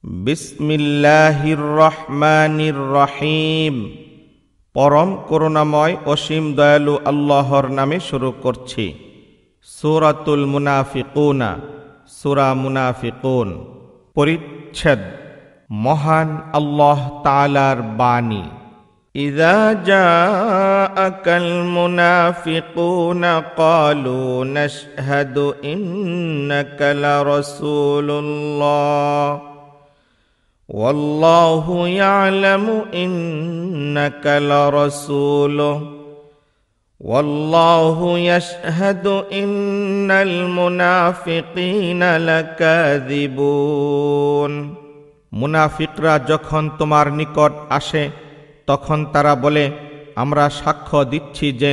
বিসমিল্লাহির রহমানির রহিম। পরম করুণাময় অসীম দয়ালু আল্লাহর নামে শুরু করছি। সূরাতুল মুনাফিকুনা, সূরা মুনাফিকুন। পরিচ্ছেদ মহান আল্লাহ তাআলার বাণী। ইযা জাআকাল মুনাফিকুনা ক্বালু নাশহাদু ইন্নাকা লারাসূলুল্লাহ ওয়াল্লাহু ইয়ালামু ইন্নাকা লারাসূলুহু ওয়াল্লাহু ইয়াশহাদু ইন্নাল মুনাফিকিনা লাকাযিবুন। মুনাফিকরা যখন তোমার নিকট আসে তখন তারা বলে, আমরা সাক্ষ্য দিচ্ছি যে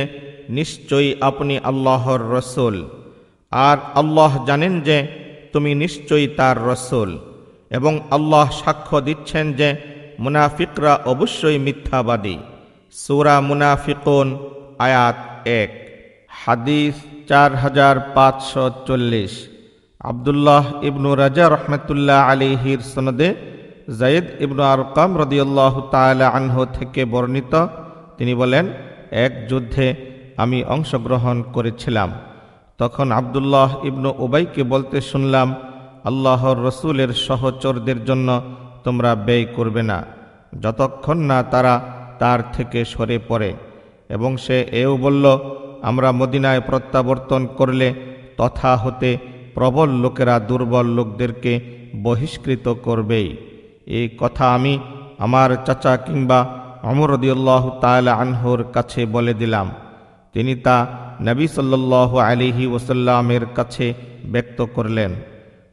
নিশ্চয়ই আপনি আল্লাহর রসূল, আর আল্লাহ জানেন যে তুমি নিশ্চয়ই তার রসূল, এবং আল্লাহ সাক্ষ্য দিচ্ছেন যে মুনাফিকরা অবশ্যই মিথ্যাবাদী। সূরা মুনাফিকুন আয়াত 1। হাদিস 4540। আব্দুল্লাহ ইবনু রাজা রহমতুল্লাহ আলাইহির সনদে যায়েদ ইবনু আরকাম রাদিয়াল্লাহু তাআলা আনহু থেকে বর্ণিত, তিনি বলেন, এক যুদ্ধে আমি অংশগ্রহণ করেছিলাম। তখন আব্দুল্লাহ ইবনু উবাইকে বলতে শুনলাম, আল্লাহর রসূলের সহচরদের জন্য তোমরা ব্যয় করবে না যতক্ষণ না তারা তার থেকে সরে পড়ে। এবং সে এও বলল, আমরা মদিনায় প্রত্যাবর্তন করলে তথা হতে প্রবল লোকেরা দুর্বল লোকদেরকে বহিষ্কৃত করবেই। এই কথা আমি আমার চাচা কিংবা ওমর রাদিয়াল্লাহু তাআলা আনহুর কাছে বলে দিলাম। তিনি তা নবী সাল্লাল্লাহু আলাইহি ওয়াসাল্লামের কাছে ব্যক্ত করলেন।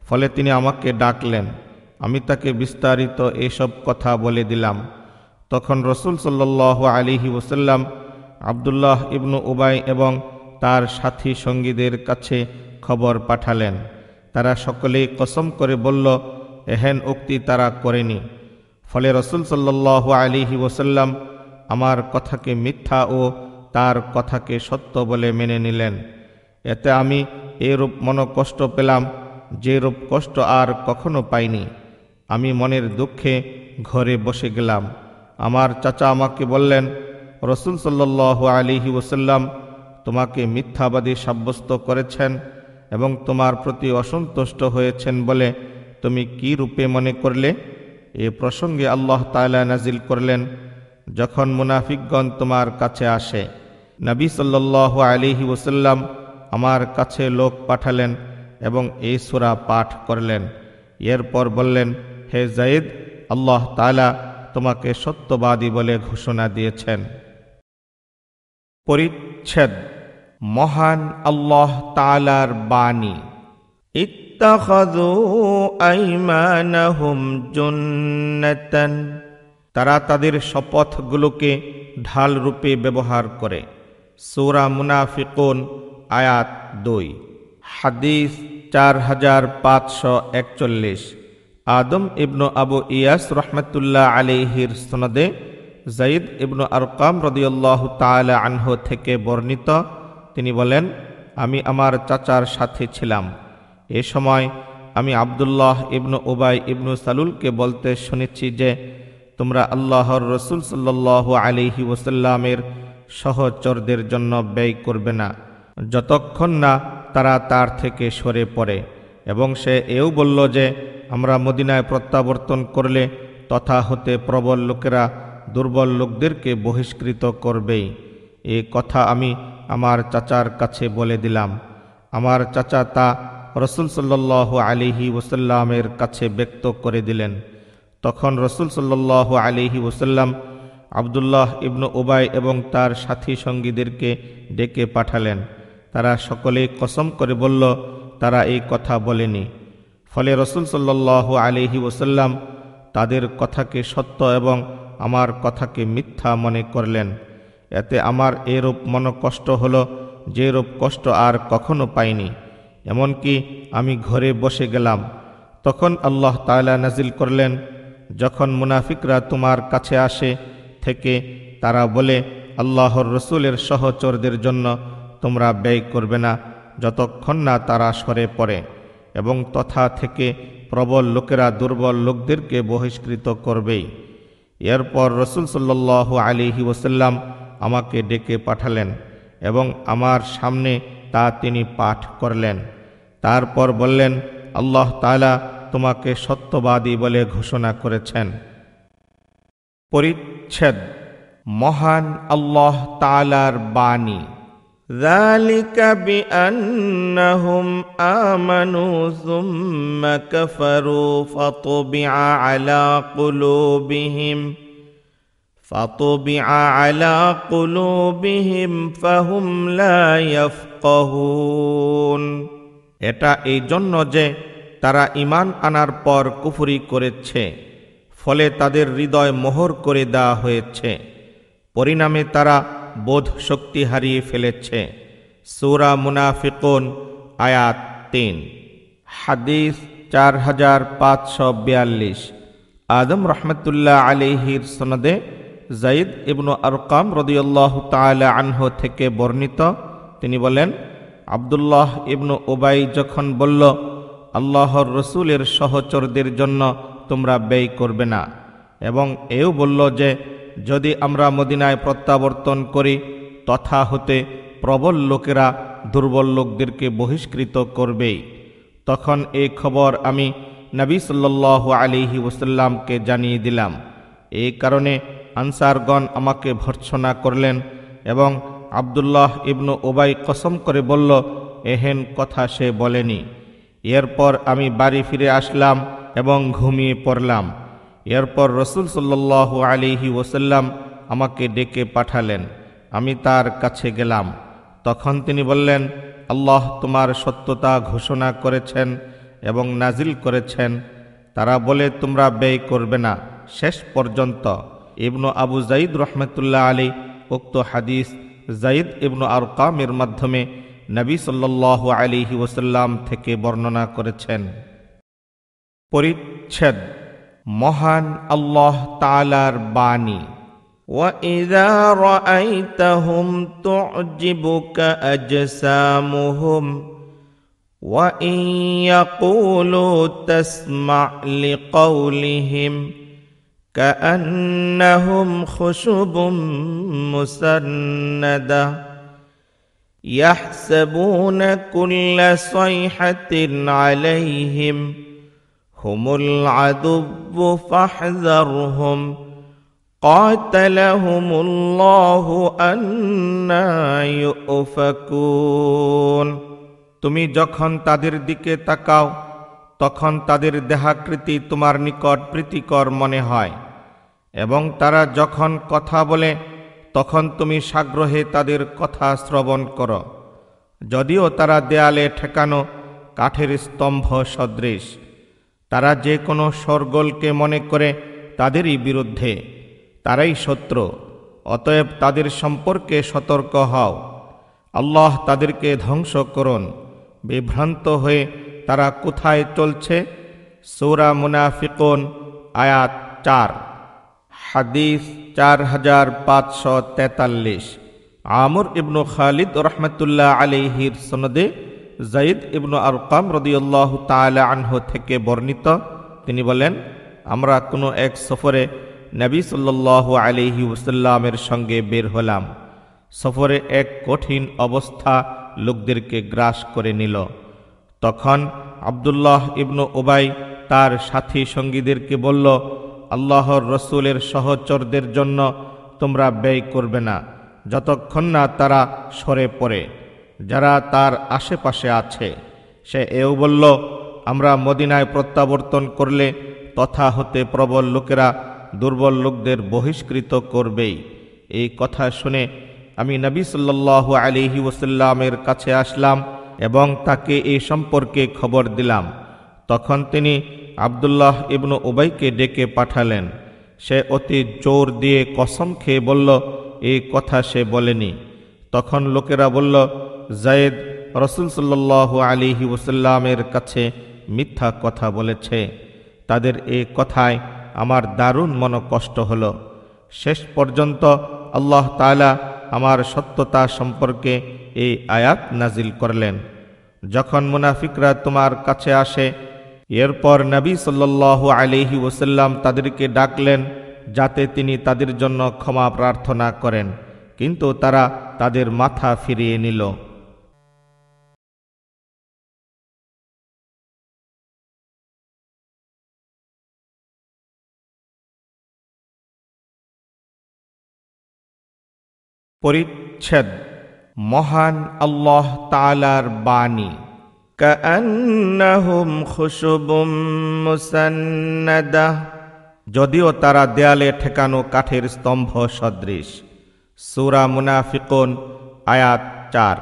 ফলে তিনি আমাকে ডাকলেন, আমি তাকে বিস্তারিত এসব কথা বলে দিলাম। তখন রসূল সাল্লাল্লাহু আলাইহি ওয়াসাল্লাম আব্দুল্লাহ ইবনু উবাই এবং তার সাথী সঙ্গীদের কাছে খবর পাঠালেন। তারা সকলেই কসম করে বলল, এহেন উক্তি তারা করেনি। ফলে রসূল সাল্লাল্লাহু আলাইহি ওয়াসাল্লাম আমার কথাকে মিথ্যা ও তার কথাকে সত্য বলে মেনে নিলেন। এতে আমি এরূপ মনোকষ্ট পেলাম যে রূপ কষ্ট আর কখনো পাইনি। আমি মনের দুঃখে ঘরে বসে গেলাম। আমার চাচা আমাকে বললেন, রসূল সাল্লাল্লাহু আলাইহি ওয়াসাল্লাম তোমাকে মিথ্যাবাদী সাব্যস্ত করেছেন এবং তোমার প্রতি অসন্তুষ্ট হয়েছেন বলে তুমি কি রূপে মনে করলে? এ প্রসঙ্গে আল্লাহ তাআলা নাজিল করলেন, যখন মুনাফিকগণ তোমার কাছে আসে। নবী সাল্লাল্লাহু আলাইহি ওয়াসাল্লাম আমার কাছে লোক পাঠালেন এবং এই সূরা পাঠ করলেন। এরপর বললেন, হে যায়েদ, আল্লাহ তাআলা তোমাকে সত্যবাদী বলে ঘোষণা দিয়েছেন। পরিচ্ছেদ মহান আল্লাহ তাআলার বাণী। ইত্তাখাযু আইমানাহুম জুন্নাতান, তারা তাদের শপথগুলোকে ঢাল রূপে ব্যবহার করে। সূরা মুনাফিকুন আয়াত 2। হাদিস 4541। আদম ইবনু আবু ইয়াস রহমতুল্লাহ আলাইহির সনদে যায়েদ ইবনু আরকাম রাদিয়াল্লাহু তাআলা আনহু থেকে বর্ণিত, তিনি বলেন, আমি আমার চাচার সাথে ছিলাম। এ সময় আমি আব্দুল্লাহ ইবনু উবাই ইবনু সালুলকে বলতে শুনেছি যে তোমরা আল্লাহর রসূল সাল্লাল্লাহু আলাইহি ওয়াসাল্লামের সহচরদের জন্য ব্যয় করবে না যতক্ষণ না তারা তার থেকে সরে পড়ে। এবং সে এও বলল যে আমরা মদিনায় প্রত্যাবর্তন করলে তথা হতে প্রবল লোকেরা দুর্বল লোকদেরকে বহিষ্কৃত করবেই। এ কথা আমি আমার চাচার কাছে বলে দিলাম। আমার চাচা তা রসূল সাল্লাল্লাহু আলাইহি ওয়াসাল্লামের কাছে ব্যক্ত করে দিলেন। তখন রসূল সাল্লাল্লাহু আলাইহি ওয়াসাল্লাম আব্দুল্লাহ ইবনু উবাই এবং তার সাথী সঙ্গীদেরকে ডেকে পাঠালেন। তারা সকলেই কসম করে বলল, তারা এই কথা বলেনি। ফলে রসূল সাল্লাল্লাহু আলাইহি ওয়াসাল্লাম তাদের কথাকে সত্য এবং আমার কথাকে মিথ্যা মনে করলেন। এতে আমার এরূপ মনোকষ্ট হলো যে রূপ কষ্ট আর কখনো পাইনি। এমনকি আমি ঘরে বসে গেলাম। তখন আল্লাহ তাআলা নাজিল করলেন, যখন মুনাফিকরা তোমার কাছে আসে থেকে তারা বলে, আল্লাহর রসূলের সহচরদের জন্য তোমরা ব্যয় করবে না যতক্ষণ না তারা সরে পড়ে, এবং তথা থেকে প্রবল লোকেরা দুর্বল লোকদেরকে বহিষ্কৃত করবেই। এরপর রাসূল সাল্লাল্লাহু আলাইহি ওয়াসাল্লাম আমাকে ডেকে পাঠালেন এবং আমার সামনে তা তিনি পাঠ করলেন। তারপর বললেন, আল্লাহ তাআলা তোমাকে সত্যবাদী বলে ঘোষণা করেছেন। পরিচ্ছেদ মহান আল্লাহ তাআলার বাণী। ذلك بأنهم آمنوا ثم كفروا فطبع على قلوبهم فهم لا يفقهون। এটা এই জন্য যে তারা ঈমান আনার পর কুফরি করেছে, ফলে তাদের হৃদয় মোহর করে দেওয়া হয়েছে, পরিণামে তারা বোধ শক্তি হারিয়ে ফেলেছে। সূরা মুনাফিকুন আয়াত ৩। হাদিস ৪৫৪২। আদম রাহমাতুল্লাহ আলাইহির সনদে যায়েদ ইবনু আরকাম রাদিয়াল্লাহু তাআলা আনহু থেকে বর্ণিত, তিনি বলেন, আব্দুল্লাহ ইবনু উবাই যখন বলল, আল্লাহর রসূলের সহচরদের জন্য তোমরা ব্যয় করবে না, এবং এও বলল যে যদি আমরা মদিনায় প্রত্যাবর্তন করি তথা হতে প্রবল লোকেরা দুর্বল লোকদেরকে বহিষ্কৃত করবেই, তখন এই খবর আমি নবী সাল্লাল্লাহু আলাইহি ওয়াসাল্লামকে জানিয়ে দিলাম। এই কারণে আনসারগণ আমাকে ভর্ৎসনা করলেন এবং আব্দুল্লাহ ইবনু উবাই কসম করে বলল, এহেন কথা সে বলেনি। এরপর আমি বাড়ি ফিরে আসলাম এবং ঘুমিয়ে পড়লাম। এরপর রাসূল সাল্লাল্লাহু আলাইহি ওয়াসাল্লাম আমাকে ডেকে পাঠালেন। আমি তার কাছে গেলাম। তখন তিনি বললেন, আল্লাহ তোমার সত্যতা ঘোষণা করেছেন এবং নাজিল করেছেন। তারা বলে তোমরা ব্যয় করবে না শেষ পর্যন্ত। ইবনু আবু যায়েদ রাহমাতুল্লাহ আলাইহি উক্ত হাদিস যায়েদ ইবনু আরকামের মাধ্যমে নবী সাল্লাল্লাহু আলাইহি ওয়াসাল্লাম থেকে বর্ণনা করেছেন। পরিচ্ছেদ মহান আল্লাহ তাআলার বাণী। وَإِذَا رَأَيْتَهُمْ تُعْجِبُكَ أَجْسَامُهُمْ وَإِنْ يَقُولُوا تَسْمَعْ لِقَوْلِهِمْ كَأَنَّهُمْ خُشُبٌ مُّسَنَّدَةٌ يَحْسَبُونَ كُلَّ صَيْحَةٍ عَلَيْهِمْ هُمُ الْعَدُوُّ فَاحْذَرْهُمْ قَاتَلَهُمُ اللَّهُ أَنَّى يُؤْفَكُونَ। তুমি যখন তাদের দিকে তাকাও তখন তাদের দেহাকৃতি তোমার নিকট প্রীতিকর মনে হয়, এবং তারা যখন কথা বলে তখন তুমি সাগ্রহে তাদের কথা শ্রবণ করো, যদিও তারা দেয়ালে ঠেকানো কাঠের স্তম্ভ সদৃশ। তারা যে কোনো শোরগোলকে মনে করে তাদেরই বিরুদ্ধে, তারাই শত্রু। অতএব তাদের সম্পর্কে সতর্ক হও। আল্লাহ তাদেরকে ধ্বংস করুন। বিভ্রান্ত হয়ে তারা কোথায় চলছে? সূরা মুনাফিকুন আয়াত ৪। হাদিস ৪৫৪৩। আমর ইবনু খালিদ রাহমাতুল্লাহ আলাইহির সনদে যায়েদ ইবনু আরকাম রাদিয়াল্লাহু তাআলা আনহু থেকে বর্ণিত, তিনি বলেন, আমরা কোনো এক সফরে নবী সাল্লাল্লাহু আলাইহি ওয়াসাল্লামের সঙ্গে বের হলাম। সফরে এক কঠিন অবস্থা লোকদেরকে গ্রাস করে নিল। তখন আব্দুল্লাহ ইবনু উবাই তার সাথী সঙ্গীদেরকে বলল, আল্লাহর রসূলের সহচরদের জন্য তোমরা ব্যয় করবে না যতক্ষণ না তারা সরে পড়ে, যারা তার আশেপাশে আছে। সে এও বলল, আমরা মদিনায় প্রত্যাবর্তন করলে তথা হতে প্রবল লোকেরা দুর্বল লোকদের বহিষ্কৃত করবেই। এই কথা শুনে আমি নবী সাল্লাল্লাহু আলাইহি ওয়াসাল্লামের কাছে আসলাম এবং তাকে এই সম্পর্কে খবর দিলাম। তখন তিনি আব্দুল্লাহ ইবনু উবাইকে ডেকে পাঠালেন। সে অতি জোর দিয়ে কসম খেয়ে বলল, এই কথা সে বলেনি। তখন লোকেরা বলল, যায়েদ রাসূল সাল্লাল্লাহু আলাইহি ওয়াসাল্লামের কাছে মিথ্যা কথা বলেছে। তাদের এই কথায় আমার দারুণ মনকষ্ট হল। শেষ পর্যন্ত আল্লাহ তাআলা আমার সত্যতা সম্পর্কে এই আয়াত নাজিল করলেন, যখন মুনাফিকরা তোমার কাছে আসে, এরপর নবী সাল্লাল্লাহু আলাইহি ওয়াসাল্লাম তাদেরকে ডাকলেন যাতে তিনি তাদের জন্য ক্ষমা প্রার্থনা করেন, কিন্তু তারা তাদের মাথা ফিরিয়ে নিল। পরিচ্ছেদ মহান আল্লাহ তাআলার বাণী। কাআন্নাহুম খুশুবুম মুসান্নাদাহ, যদিও তারা দেয়ালে ঠেকানো কাঠের স্তম্ভ সদৃশ। সূরা মুনাফিকুন আয়াত 4।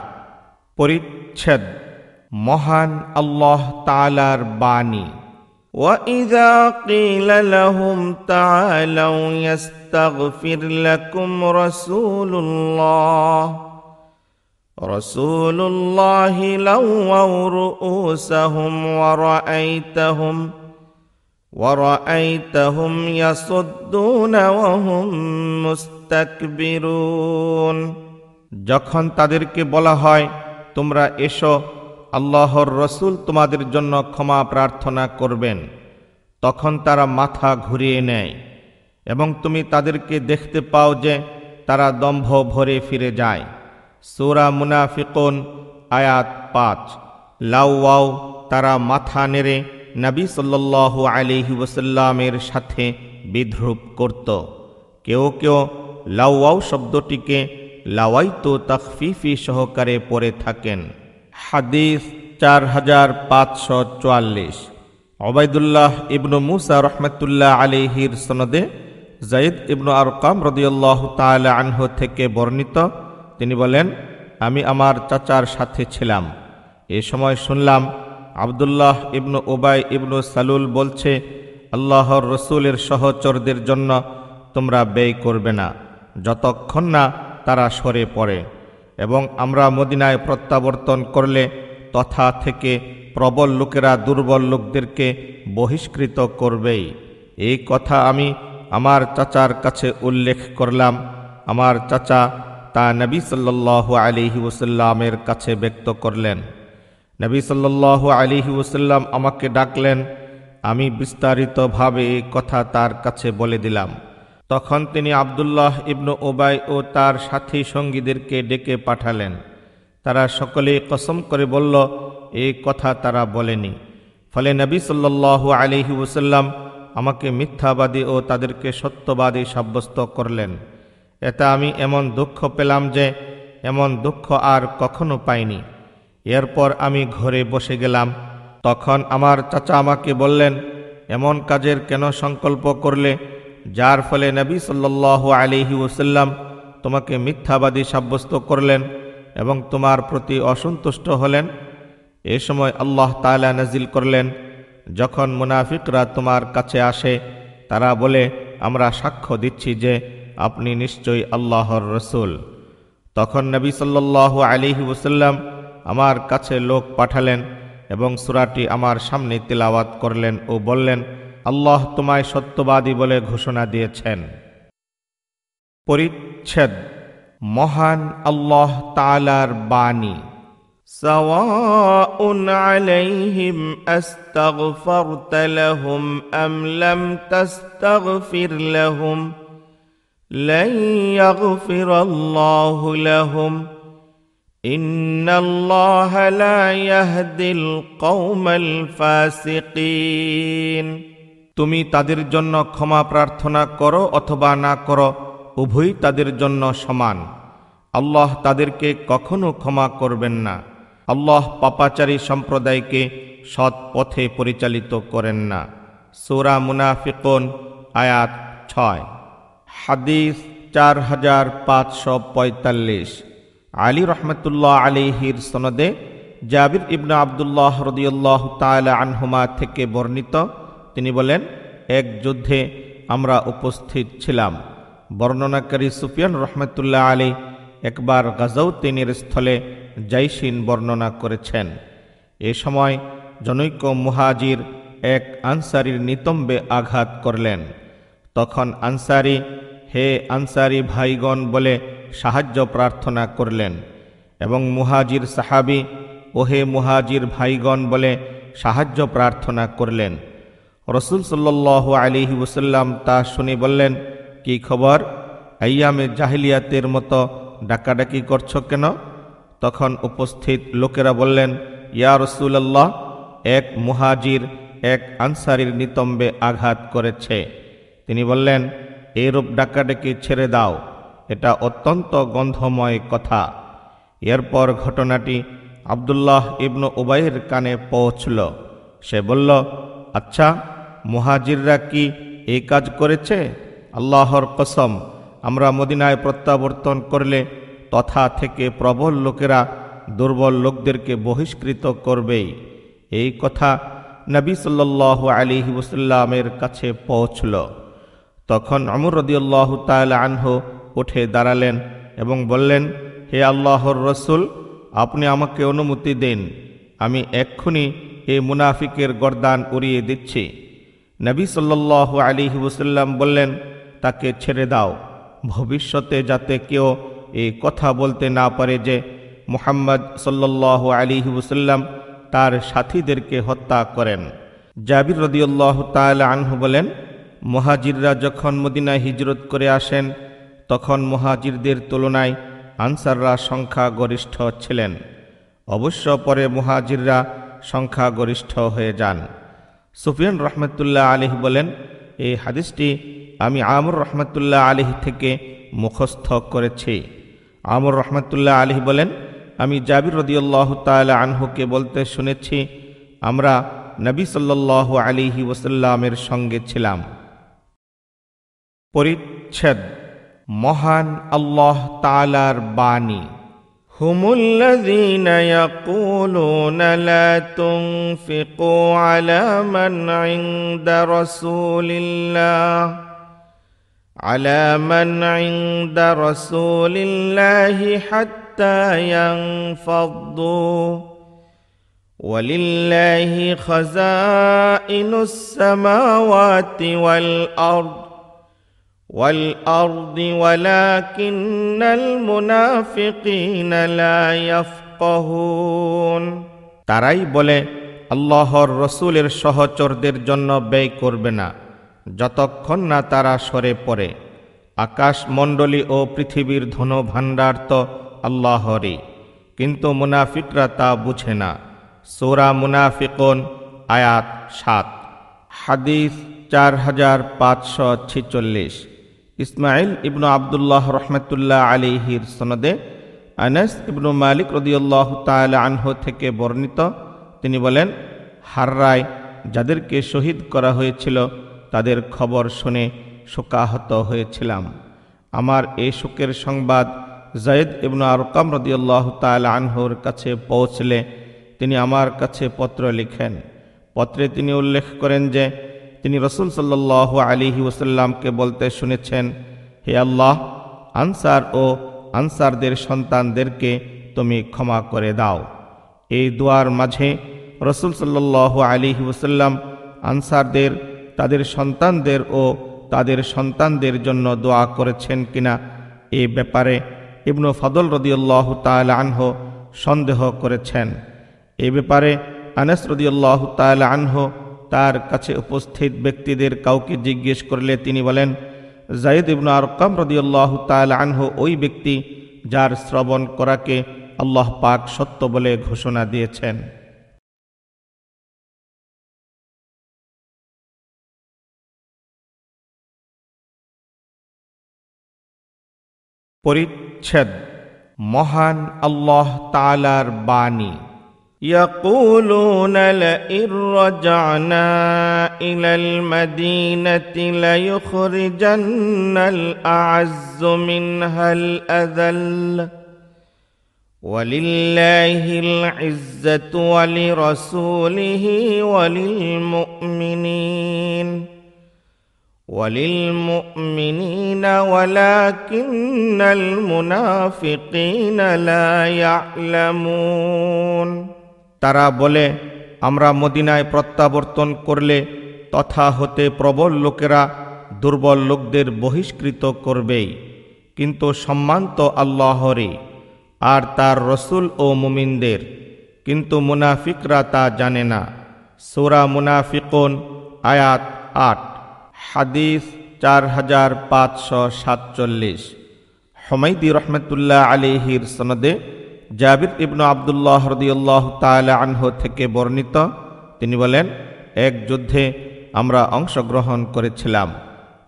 পরিচ্ছেদ মহান আল্লাহ তাআলার বাণী। وَإِذَا قِيلَ لَهُمْ تَعَالَوْا يَسْتَغْفِرْ لَكُمْ رَسُولُ اللَّهِ لَوَّوْا رُءُوسَهُمْ وَرَأَيْتَهُمْ يَصُدُّونَ وَهُمْ মুস্তাকবিরুন। যখন তাদেরকে বলা হয় তোমরা এসো, আল্লাহর রসূল তোমাদের জন্য ক্ষমা প্রার্থনা করবেন, তখন তারা মাথা ঘুরিয়ে নেয় এবং তুমি তাদেরকে দেখতে পাও যে তারা দম্ভ ভরে ফিরে যায়। সূরা মুনাফিকুন আয়াত 5। লাউয়াও, তারা মাথা নেড়ে নবী সাল্লাল্লাহু আলাইহি ওয়াসাল্লামের সাথে বিদ্রূপ করত। কেউ কেউ লাউয়াও শব্দটিকে লাওয়াইতু তাখফিফি সহকারে পড়ে থাকেন। হাদিস 4544। উবাইদুল্লাহ ইবনু মুসা রাহমাতুল্লাহ আলাইহির সনদে যায়েদ ইবনু আরকাম রাদিয়াল্লাহু তাআলা আনহু থেকে বর্ণিত, তিনি বলেন, আমি আমার চাচার সাথে ছিলাম। এ সময় শুনলাম আব্দুল্লাহ ইবনু উবাই ইবনু সালুল বলছে, আল্লাহর রসূলের সহচরদের জন্য তোমরা ব্যয় করবে না যতক্ষণ না তারা সরে পড়ে, এবং আমরা মদিনায় প্রত্যাবর্তন করলে তথা থেকে প্রবল লোকেরা দুর্বল লোকদেরকে বহিষ্কৃত করবেই। এই কথা আমি আমার চাচার কাছে উল্লেখ করলাম। আমার চাচা তা নবী সাল্লাল্লাহু আলাইহি ওয়াসাল্লামের কাছে ব্যক্ত করলেন। নবী সাল্লাল্লাহু আলাইহি ওয়াসাল্লাম আমাকে ডাকলেন। আমি বিস্তারিতভাবে এই কথা তার কাছে বলে দিলাম। তখন তিনি আব্দুল্লাহ ইবনু উবাই ও তার সাথী সঙ্গীদেরকে ডেকে পাঠালেন। তারা সকলেই কসম করে বলল, এই কথা তারা বলেনি। ফলে নবী সাল্লাল্লাহু আলাইহি ওয়াসাল্লাম আমাকে মিথ্যাবাদী ও তাদেরকে সত্যবাদী সাব্যস্ত করলেন। এতে আমি এমন দুঃখ পেলাম যে এমন দুঃখ আর কখনো পাইনি। এরপর আমি ঘরে বসে গেলাম। তখন আমার চাচা আমাকে বললেন, এমন কাজের কেন সংকল্প করলে যার ফলে নবী সাল্লাল্লাহু আলাইহি ওয়াসাল্লাম তোমাকে মিথ্যাবাদী সাব্যস্ত করলেন এবং তোমার প্রতি অসন্তুষ্ট হলেন? এ সময় আল্লাহ তাআলা নাজিল করলেন, যখন মুনাফিকরা তোমার কাছে আসে তারা বলে, আমরা সাক্ষ্য দিচ্ছি যে আপনি নিশ্চয়ই আল্লাহর রসূল। তখন নবী সাল্লাল্লাহু আলাইহি ওয়াসাল্লাম আমার কাছে লোক পাঠালেন এবং সূরাটি আমার সামনে তিলাওয়াত করলেন ও বললেন, আল্লাহ তোমায় সত্যবাদী বলে ঘোষণা দিয়েছেন। পরিচ্ছেদ মহান আল্লাহ তাআলার বাণী। সাওয়াউন আলাইহিম আস্তাগফারতা লাহুম আম লাম তাস্তাগফির লাহুম লান ইয়াগফিরাল্লাহু লাহুম ইন্নাল্লাহা লা ইয়াহদিল কওমাল ফাসিকিন। তুমি তাদের জন্য ক্ষমা প্রার্থনা করো অথবা না করো, উভয়ই তাদের জন্য সমান। আল্লাহ তাদেরকে কখনো ক্ষমা করবেন না। আল্লাহ পাপাচারী সম্প্রদায়কে সৎ পথে পরিচালিত করেন না। সূরা মুনাফিকুন আয়াত 6। হাদিস 4545। আলী রহমতুল্লাহ আলাইহির সনদে জাবির ইবনে আব্দুল্লাহ রাদিয়াল্লাহু তাআলা আনহুমা থেকে বর্ণিত, তিনি বলেন, এক যুদ্ধে আমরা উপস্থিত ছিলাম। বর্ণনাকারী সুফিয়ান রহমতুল্লাহ আলাইহি একবার গাজাওতিনের স্থলে জাইশিন বর্ণনা করেছেন। এ সময় জনৈক মুহাজির এক আনসারীর নিতম্বে আঘাত করলেন। তখন আনসারী, হে আনসারী ভাইগণ বলে সাহায্য প্রার্থনা করলেন, এবং মুহাজির সাহাবী, ওহে মুহাজির ভাইগণ বলে সাহায্য প্রার্থনা করলেন। রাসূল সাল্লাল্লাহু আলাইহি ওয়াসাল্লাম তা শুনে বললেন, কি খবর? আইয়ামে জাহিলিয়াতের মতো ডাকাডাকি করছো কেন? তখন উপস্থিত লোকেরা বললেন, ইয়া রাসূলুল্লাহ, এক মুহাজির এক আনসারীর নিতম্বে আঘাত করেছে। তিনি বললেন, এইরূপ ডাকাডাকি ছেড়ে দাও, এটা অত্যন্ত গন্ধময় কথা। এরপর ঘটনাটি আব্দুল্লাহ ইবনু উবাইয়ের কানে পৌঁছল। সে বলল, আচ্ছা, মুহাজিররা কি এই কাজ করেছে? আল্লাহর কসম, আমরা মদিনায় প্রত্যাবর্তন করলে তথা থেকে প্রবল লোকেরা দুর্বল লোকদেরকে বহিষ্কৃত করবেই। এই কথা নবী সাল্লাল্লাহু আলাইহি ওয়াসাল্লামের কাছে পৌঁছল। তখন ওমর রাদিয়াল্লাহু তাআলা আনহু উঠে দাঁড়ালেন এবং বললেন, হে আল্লাহর রসুল, আপনি আমাকে অনুমতি দিন, আমি এক্ষুনি এই মুনাফিকের গর্দান উড়িয়ে দিচ্ছি। নবী সাল্লাল্লাহু আলাইহি ওয়াসাল্লাম বললেন, তাকে ছেড়ে দাও, ভবিষ্যতে যাতে কেউ এই কথা বলতে না পারে যে মুহাম্মদ সাল্লাল্লাহু আলাইহি ওয়াসাল্লাম তার সাথীদেরকে হত্যা করেন। জাবির রাদিয়াল্লাহু তাআলা আনহু বলেন, মুহাজিররা যখন মদিনায় হিজরত করে আসেন তখন মুহাজিরদের তুলনায় আনসাররা সংখ্যাগরিষ্ঠ ছিলেন। অবশ্য পরে মুহাজিররা সংখ্যাগরিষ্ঠ হয়ে যান। সুফিয়ান রহমতুল্লাহ আলাইহি বলেন, এই হাদিসটি আমি আমর রহমতুল্লাহ আলাইহি থেকে মুখস্থ করেছি। আমর রহমতুল্লাহ আলাইহি বলেন, আমি জাবির রাদিয়াল্লাহু তাআলা আনহুকে বলতে শুনেছি, আমরা নবী সাল্লাল্লাহু আলাইহি ওয়াসাল্লামের সঙ্গে ছিলাম। পরিচ্ছেদ মহান আল্লাহ তাআলার বাণী। হুমুল্লাযীনা ইয়াকুলুনা লা তুনফিকু আলা মান ইনদা রাসূলিল্লাহি হাত্তা ইয়ানফাদ্দু ওয়ালিল্লাহি খাযাইনুস সামাওয়াতি والأرض ولكن المنافقين لا يفقهون। তারাই বলে, আল্লাহর রসূলের সহচরদের জন্য ব্যয় করবে না যতক্ষণ না তারা সরে পড়ে। আকাশ মণ্ডলী ও পৃথিবীর ধন ভাণ্ডার তো আল্লাহরই, কিন্তু মুনাফিকরা তা বুঝে না। সূরা মুনাফিকুন আয়াত 7। হাদিস 4546। ইসমাইল ইবনু আবদুল্লাহ রহমতুল্লাহ আলাইহির সনদে আনাস ইবনু মালিক রাদিয়াল্লাহু তাআলা আনহু থেকে বর্ণিত, তিনি বলেন, হাররায় যাদেরকে শহীদ করা হয়েছিল তাদের খবর শুনে শোকাহত হয়েছিলাম। আমার এই শোকের সংবাদ যায়েদ ইবনু আরকাম রাদিয়াল্লাহু তাআলা আনহুর কাছে পৌঁছলে তিনি আমার কাছে পত্র লিখেন। পত্রে তিনি উল্লেখ করেন যে তিনি রাসূল সাল্লাল্লাহু আলাইহি ওয়াসাল্লামকে বলতে শুনেছেন, হে আল্লাহ, আনসার ও আনসারদের সন্তানদেরকে তুমি ক্ষমা করে দাও। এই দোয়ার মাঝে রাসূল সাল্লাল্লাহু আলাইহি ওয়াসাল্লাম আনসারদের, তাদের সন্তানদের ও তাদের সন্তানদের জন্য দোয়া করেছেন কিনা এই ব্যাপারে ইবনু ফাদল রাদিয়াল্লাহু তাআলা আনহু সন্দেহ করেছেন। এই ব্যাপারে আনাস রাদিয়াল্লাহু তাআলা আনহু তার কাছে উপস্থিত ব্যক্তিদের কাউকে জিজ্ঞেস করলে তিনি বলেন, যায়েদ ইবনু আরকাম রাদিয়াল্লাহু তাআলা আনহু ওই ব্যক্তি যার শ্রবণ করাকে আল্লাহ পাক সত্য বলে ঘোষণা দিয়েছেন। পরিচ্ছেদ মহান আল্লাহ তাআলার বাণী। يقولون لئن رجعنا إلى المدينة ليخرجن الأعز منها الأذل ولله العزة ولرسوله وللمؤمنين ولكن المنافقين لا يعلمون। তারা বলে, আমরা মদিনায় প্রত্যাবর্তন করলে তথা হতে প্রবল লোকেরা দুর্বল লোকদের বহিষ্কৃত করবেই, কিন্তু সম্মান তো আল্লাহরই আর তার রসূল ও মুমিনদের, কিন্তু মুনাফিকরা তা জানে না। সূরা মুনাফিকুন আয়াত ৮, হাদিস 4547। হুমাইদি রহমতুল্লাহ আলাইহির সনদে জাবির ইবনু আব্দুল্লাহ রাদিয়াল্লাহু তাআলা আনহু থেকে বর্ণিত, তিনি বলেন, এক যুদ্ধে আমরা অংশগ্রহণ করেছিলাম।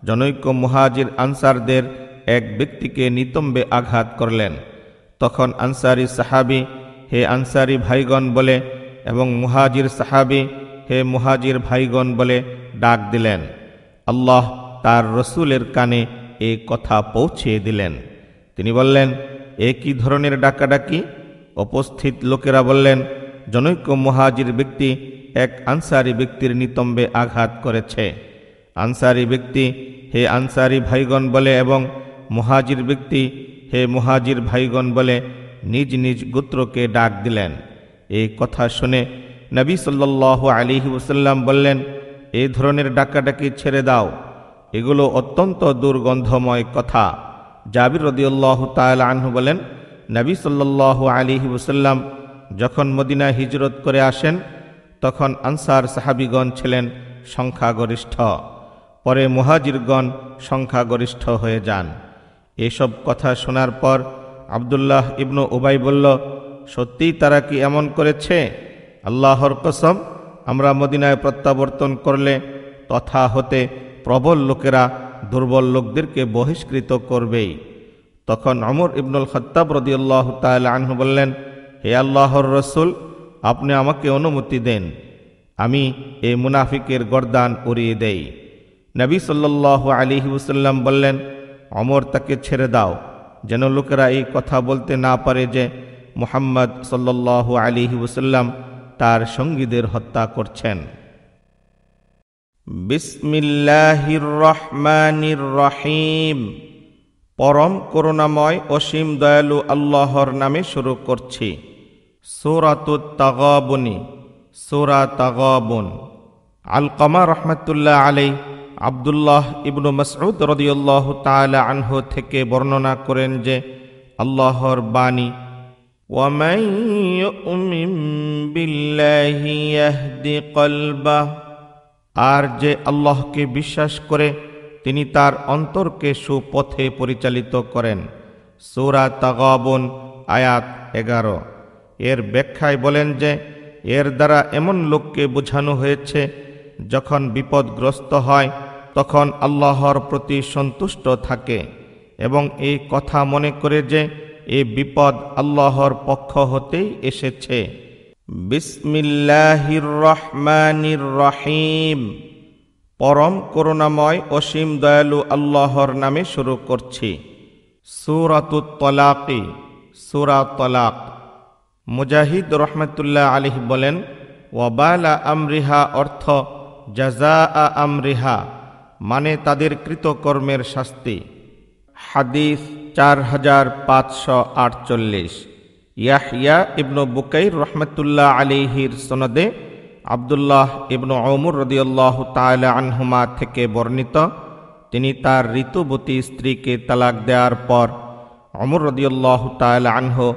জনৈক মুহাজির আনসারদের এক ব্যক্তিকে নিতম্বে আঘাত করলেন। তখন আনসারী সাহাবী, হে আনসারী ভাইগণ বলে, এবং মুহাজির সাহাবী, হে মুহাজির ভাইগণ বলে ডাক দিলেন। আল্লাহ তার রসূলের কানে এই কথা পৌঁছিয়ে দিলেন। তিনি বললেন, এ কি ধরনের ডাকাডাকি? উপস্থিত লোকেরা বললেন, জনৈক মুহাজির ব্যক্তি এক আনসারী ব্যক্তির নিতম্বে আঘাত করেছে। আনসারী ব্যক্তি, হে আনসারী ভাইগণ বলে, এবং মুহাজির ব্যক্তি, হে মুহাজির ভাইগণ বলে নিজ নিজ গোত্রকে ডাক দিলেন। এই কথা শুনে নবী সাল্লাল্লাহু আলাইহি ওয়াসাল্লাম বললেন, এই ধরনের ডাকাডাকি ছেড়ে দাও, এগুলো অত্যন্ত দুর্গন্ধময় কথা। জাবির রাদিয়াল্লাহু তাআলা আনহু বলেন, নবী সাল্লাল্লাহু আলাইহি ওয়াসাল্লাম যখন মদিনা হিজরত করে আসেন, তখন আনসার সাহাবীগণ ছিলেন সংখ্যাগরিষ্ঠ। পরে মুহাজিরগণ সংখ্যাগরিষ্ঠ হয়ে যান। এসব কথা শোনার পর আব্দুল্লাহ ইবনু উবাই বলল, সত্যিই তারা কি এমন করেছে? আল্লাহর কসম, আমরা মদিনায় প্রত্যাবর্তন করলে তথা হতে প্রবল লোকেরা দুর্বল লোকদেরকে বহিষ্কৃত করবেই। তখন ওমর ইবনুল খাত্তাব রাদিয়াল্লাহু তাআলা আনহু বললেন, হে আল্লাহর রসূল, আপনি আমাকে অনুমতি দেন, আমি এই মুনাফিকের গর্দান উড়িয়ে দেই। নবী সাল্লাল্লাহু আলাইহি ওয়াসাল্লাম বললেন, ওমর, তাকে ছেড়ে দাও, যেন লোকেরা এই কথা বলতে না পারে যে মুহাম্মদ সাল্লাল্লাহু আলাইহি ওয়াসাল্লাম তার সঙ্গীদের হত্যা করছেন। বিসমিল্লাহির রহমানির রহিম। পরম করুণাময় অসীম দয়ালু আল্লাহর নামে শুরু করছি। সূরাতুত তাগাবুনি, সূরা তাগাবুন। আলকামা রাহমাতুল্লাহ আলাইহি আব্দুল্লাহ ইবনু মাসউদ রাদিয়াল্লাহু তাআলা আনহু থেকে বর্ণনা করেন যে আল্লাহর বাণী, ওয়ামান ইউমিন বিল্লাহি ইয়াহদি কলবাহ, আর যে আল্লাহকে বিশ্বাস করে তিনি তার অন্তরকে সুপথে পরিচালিত করেন। সূরা তাগাবুন আয়াত 11। এর ব্যাখ্যায় বলেন যে এর দ্বারা এমন লোককে বোঝানো হয়েছে যখন বিপদগ্রস্ত হয় তখন আল্লাহর প্রতি সন্তুষ্ট থাকে এবং এই কথা মনে করে যে এই বিপদ আল্লাহর পক্ষ হতেই এসেছে। বিসমিল্লাহির রহমানির রহিম। পরম করুণাময় অসীম দয়ালু আল্লাহর নামে শুরু করছি। সূরাতুত তালাকি, সূরা তালাক। মুজাহিদ রহমতুল্লাহ আলাইহি বলেন, ওয়াবালা আমরিহা অর্থ জাযাআ আমরিহা, মানে তাদের কৃতকর্মের শাস্তি। হাদিস 4548। ইয়াহইয়া ইবনু বুকাইর রহমতুল্লাহ আলাইহির সনদে আব্দুল্লাহ ইবনু ওমর রাদিয়াল্লাহু তাআলা আনহুমা থেকে বর্ণিত, তিনি তার ঋতুবতী স্ত্রীকে তালাক দেওয়ার পর ওমর রাদিয়াল্লাহু তাআলা আনহু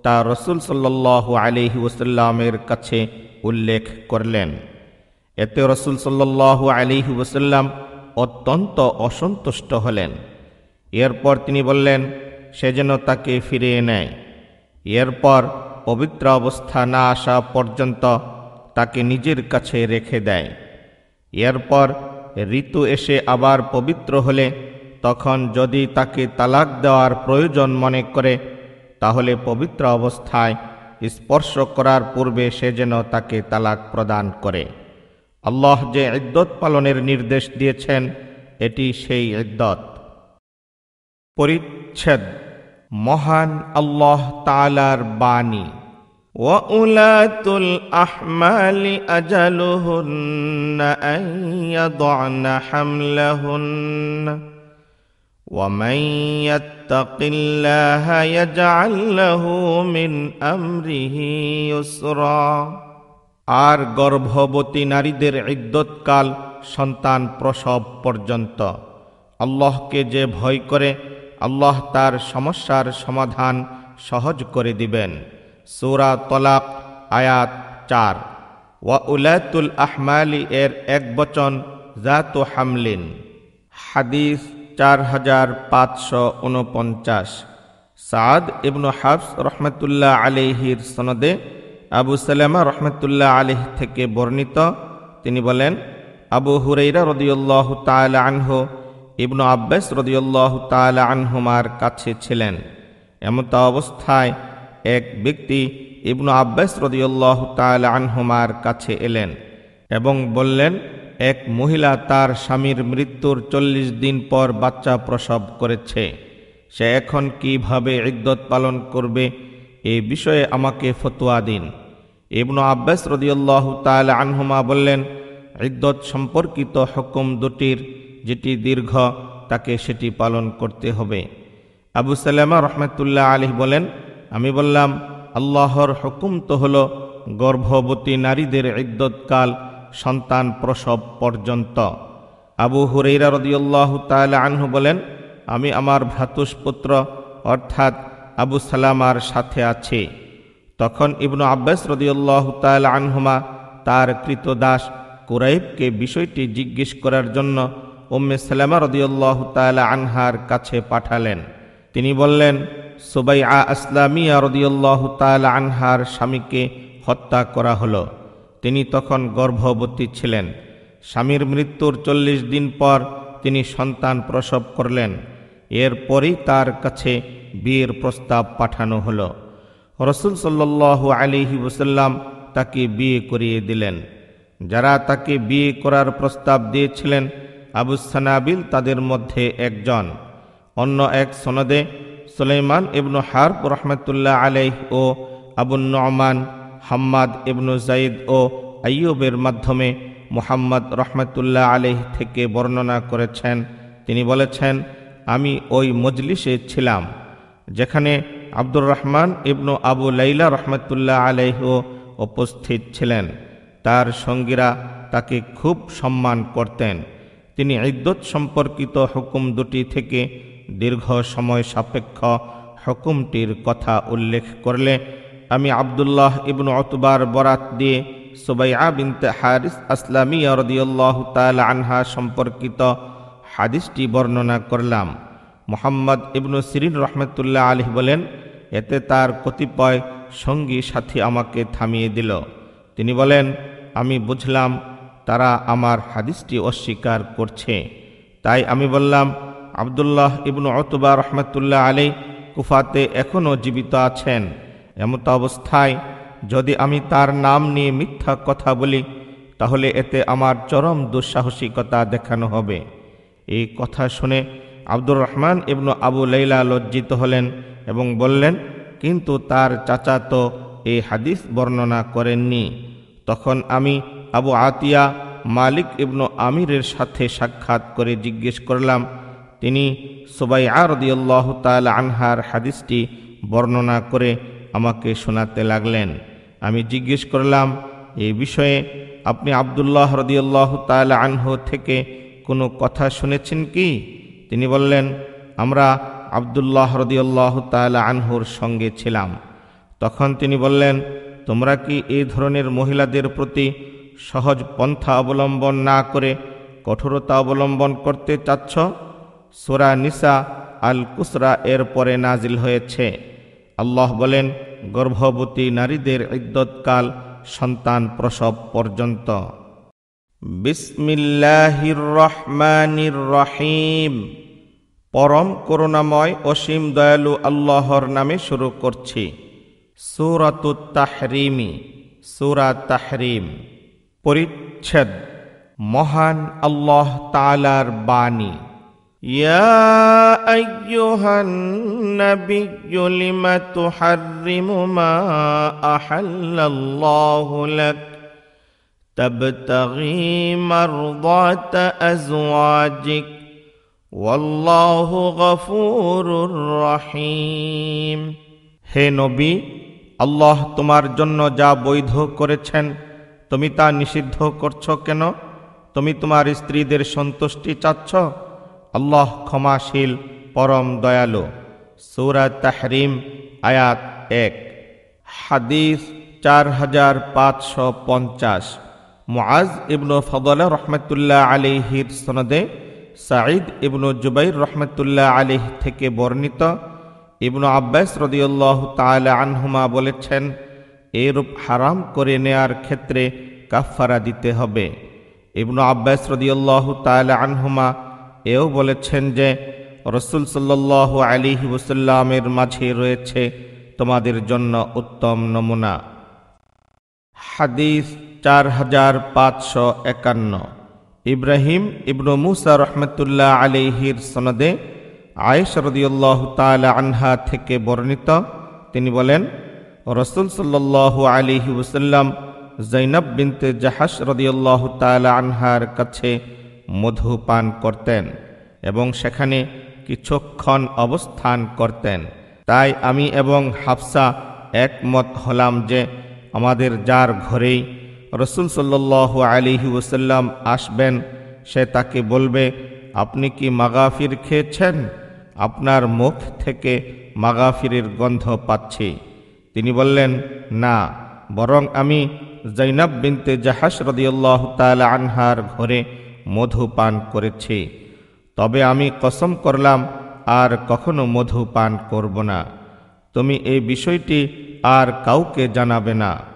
তা রাসূল সাল্লাল্লাহু আলাইহি ওয়াসাল্লামের কাছে উল্লেখ করলেন। এতে রাসূল সাল্লাল্লাহু আলাইহি ওয়াসাল্লাম অত্যন্ত অসন্তুষ্ট হলেন। এরপর তিনি বললেন সে যেন তাকে ফিরিয়ে নেয়। এরপর পবিত্র অবস্থা না আসা পর্যন্ত তাকে নিজের কাছে রেখে দেয়। এরপর ঋতু এসে আবার পবিত্র হলে তখন যদি তাকে তালাক দেওয়ার প্রয়োজন মনে করে তাহলে পবিত্র অবস্থায় স্পর্শ করার পূর্বে সে যেন তাকে তালাক প্রদান করে। আল্লাহ যে ইদ্দত পালনের নির্দেশ দিয়েছেন এটি সেই ইদ্দত। পরিচ্ছেদ। মহান আল্লাহ তাআলার বাণী, ওয়া উলাতুল আহমালি আজালুহুন্না আন ইয়াদ'না হামলাহুন্না ওয়া মান ইয়াত্তাকিল্লাহা ইয়াজআল লাহু মিন আমরিহি ইউসরা। আর গর্ভবতী নারীদের ইদ্দতকাল সন্তান প্রসব পর্যন্ত। আল্লাহকে যে ভয় করে আল্লাহ তার সমস্যার সমাধান সহজ করে দিবেন। সূরা তালাক আয়াত 4। ওয়া উলাতুল আহমালি এর এক বচন জাতু হামলিন। হাদিস 4549। সাদ ইবনু হাফস রহমতুল্লাহ আলাইহির সনদে আবু সালামা রহমতুল্লাহ আলাইহি থেকে বর্ণিত, তিনি বলেন, আবু হুরাইরা রাদিয়াল্লাহু তাআলা আনহু ইবনু আব্বাস রাদিয়াল্লাহু তাআলা আনহুমার কাছে ছিলেন। এমত অবস্থায় এক ব্যক্তি ইবনু আব্বাস রাদিয়াল্লাহু তাআলা আনহুমার কাছে এলেন এবং বললেন, এক মহিলা তার স্বামীর মৃত্যুর 40 দিন পর বাচ্চা প্রসব করেছে। সে এখন কিভাবে ইদ্দত পালন করবে, এই বিষয়ে আমাকে ফতোয়া দিন। ইবনু আব্বাস রাদিয়াল্লাহু তাআলা আনহুমা বললেন, ইদ্দত সম্পর্কিত হুকুম দুটির যেটি দীর্ঘ তাকে সেটি পালন করতে হবে। আবু সালামা রহমতুল্লাহ আলাইহি বলেন, আমি বললাম, আল্লাহর হুকুম তো হলো গর্ভবতী নারীদের ইদ্দতকাল সন্তান প্রসব পর্যন্ত। আবু হুরাইরা রাদিয়াল্লাহু তাআলা আনহু বলেন, আমি আমার ভ্রাতুষ্পুত্র অর্থাৎ আবু সালামার সাথে আছি। তখন ইবনু আব্বাস রাদিয়াল্লাহু তাআলা আনহুমা তার কৃতদাস কুরাইবকে বিষয়টি জিজ্ঞেস করার জন্য উম্মে সালামা রাদিয়াল্লাহু তাআলা আনহার কাছে পাঠালেন। তিনি বললেন, সুবাইআ আসলামিয়া রাদিয়াল্লাহু তাআলা আনহার স্বামীকে হত্যা করা হলো। তিনি তখন গর্ভবতী ছিলেন। স্বামীর মৃত্যুর 40 দিন পর তিনি সন্তান প্রসব করলেন। এরপরই তার কাছে বিয়ের প্রস্তাব পাঠানো হলো। রাসূল সাল্লাল্লাহু আলাইহি ওয়াসাল্লাম তাকে বিয়ে করিয়ে দিলেন। যারা তাকে বিয়ে করার প্রস্তাব দিয়েছিলেন আবু সানাবিল তাদের মধ্যে একজন। অন্য এক সনদে সুলাইমান ইবনু হারব রহমতুল্লাহ আলাইহি ও আবু নুমান হাম্মাদ ইবনু যায়েদ ও আইয়ুবের মাধ্যমে মুহাম্মদ রহমতুল্লাহ আলাইহি থেকে বর্ণনা করেছেন। তিনি বলেছেন, আমি ওই মজলিসে ছিলাম যেখানে আব্দুর রহমান ইবনু আবু লাইলা রহমতুল্লাহ আলাইহিও উপস্থিত ছিলেন। তার সঙ্গীরা তাকে খুব সম্মান করতেন। তিনি ইদ্দত সম্পর্কিত হুকুম দুটি থেকে দীর্ঘ সময় সাপেক্ষ হুকুমটির কথা উল্লেখ করলে আমি আব্দুল্লাহ ইবনু উতবার বরাত দিয়ে সুবাইআ বিনতে হারিস আসলামিয়া রাদিয়াল্লাহু তাআলা আনহা সম্পর্কিত হাদিসটি বর্ণনা করলাম। মুহাম্মদ ইবনু সিরিন রহমতুল্লাহ আলাইহি বলেন, এতে তার কতিপয় সঙ্গী সাথী আমাকে থামিয়ে দিল। তিনি বলেন, আমি বুঝলাম তারা আমার হাদিসটি অস্বীকার করছে। তাই আমি বললাম, আব্দুল্লাহ ইবনু উতবা রহমতুল্লাহ আলাইহি কুফাতে এখনও জীবিত আছেন। এমত অবস্থায় যদি আমি তার নাম নিয়ে মিথ্যা কথা বলি তাহলে এতে আমার চরম দুঃসাহসিকতা দেখানো হবে। এই কথা শুনে আব্দুর রহমান ইবনু আবু লাইলা লজ্জিত হলেন এবং বললেন, কিন্তু তার চাচা তো এই হাদিস বর্ণনা করেননি। তখন আমি আবু আতিয়া মালিক ইবনু আমিরের সাথে সাক্ষাৎ করে জিজ্ঞেস করলাম। তিনি সুবাইআ রাদিয়াল্লাহু তাআলা আনহার হাদিসটি বর্ণনা করে আমাকে শোনাতে লাগলেন। আমি জিজ্ঞেস করলাম, এই বিষয়ে আপনি আব্দুল্লাহ রাদিয়াল্লাহু তাআলা আনহু থেকে কোনো কথা শুনেছেন কি? তিনি বললেন, আমরা আব্দুল্লাহ রাদিয়াল্লাহু তাআলা আনহুর সঙ্গে ছিলাম। তখন তিনি বললেন, তোমরা কি এই ধরনের মহিলাদের প্রতি সহজ পন্থা অবলম্বন না করে কঠোরতা অবলম্বন করতে চাচ্ছ? সূরা নিসা আল কুসরা এর পরে নাজিল হয়েছে। আল্লাহ বলেন, গর্ভবতী নারীদের ইদ্দতকাল সন্তান প্রসব পর্যন্ত। বিসমিল্লাহির রহমানির রহিম। পরম করুণাময় অসীম দয়ালু আল্লাহর নামে শুরু করছি। সূরাতুত তাহরিমি, সূরা তাহরিম। পরিচ্ছেদ মহান আল্লাহ তাআলার বাণী। ইয়া আইয়ুহান নাবিয়্যু লিমা তুহাররিমু মা আহাল্লাল্লাহু লাক তাবতাগী মারদাতা আজওয়াজিক ওয়াল্লাহু গফুরুর রহিম। হে নবী, আল্লাহ তোমার জন্য যা বৈধ করেছেন তুমি তা নিষিদ্ধ করছো কেন? তুমি তোমার স্ত্রীদের সন্তুষ্টি চাচ্ছ? আল্লাহ ক্ষমাশীল, পরম দয়ালু। সূরা তাহরিম, আয়াত 1। হাদিস 4550। মুআজ ইবনু ফাদলা রহমাতুল্লাহ আলাইহির সনদে সাঈদ ইবনু জুবাইর রহমাতুল্লাহ আলাইহি থেকে বর্ণিত, ইবনু আব্বাস রাদিয়াল্লাহু তাআলা আনহুমা বলেছেন, এরূপ হারাম করে নেয়ার ক্ষেত্রে কাফফারা দিতে হবে। ইবনু আব্বাস রাদিয়াল্লাহু তাআলা আনহুমা এও বলেছেন যে রাসূল সাল্লাল্লাহু আলাইহি ওয়াসাল্লামের মাঝে রয়েছে তোমাদের জন্য উত্তম নমুনা। হাদিস 4551। ইব্রাহিম ইবনু মুসা রহমতুল্লাহ আলাইহির সনদে আয়েশা রাদিয়াল্লাহু তাআলা আনহা থেকে বর্ণিত, তিনি বলেন, রাসূল সাল্লাল্লাহু আলাইহি ওয়াসাল্লাম যায়নাব বিনতে জাহাশ রাদিয়াল্লাহু তাআলা আনহার কাছে মধু পান করতেন এবং সেখানে কিছুক্ষণ অবস্থান করতেন। তাই আমি এবং হাফসা একমত হলাম যে আমাদের যার ঘরেই রাসূল সাল্লাল্লাহু আলাইহি ওয়াসাল্লাম আসবেন, সে তাকে বলবে, আপনি কি মাগাফির খেয়েছেন? আপনার মুখ থেকে মাগাফিরের গন্ধ পাচ্ছি। তিনি বললেন, না, বরং আমি যায়নাব বিনতে জাহাশ রাদিয়াল্লাহু তাআলা আনহার ঘরে মধু পান করেছি। তবে আমি কসম করলাম আর কখনো মধু পান করব না। তুমি এই বিষয়টি আর কাউকে জানাবে না।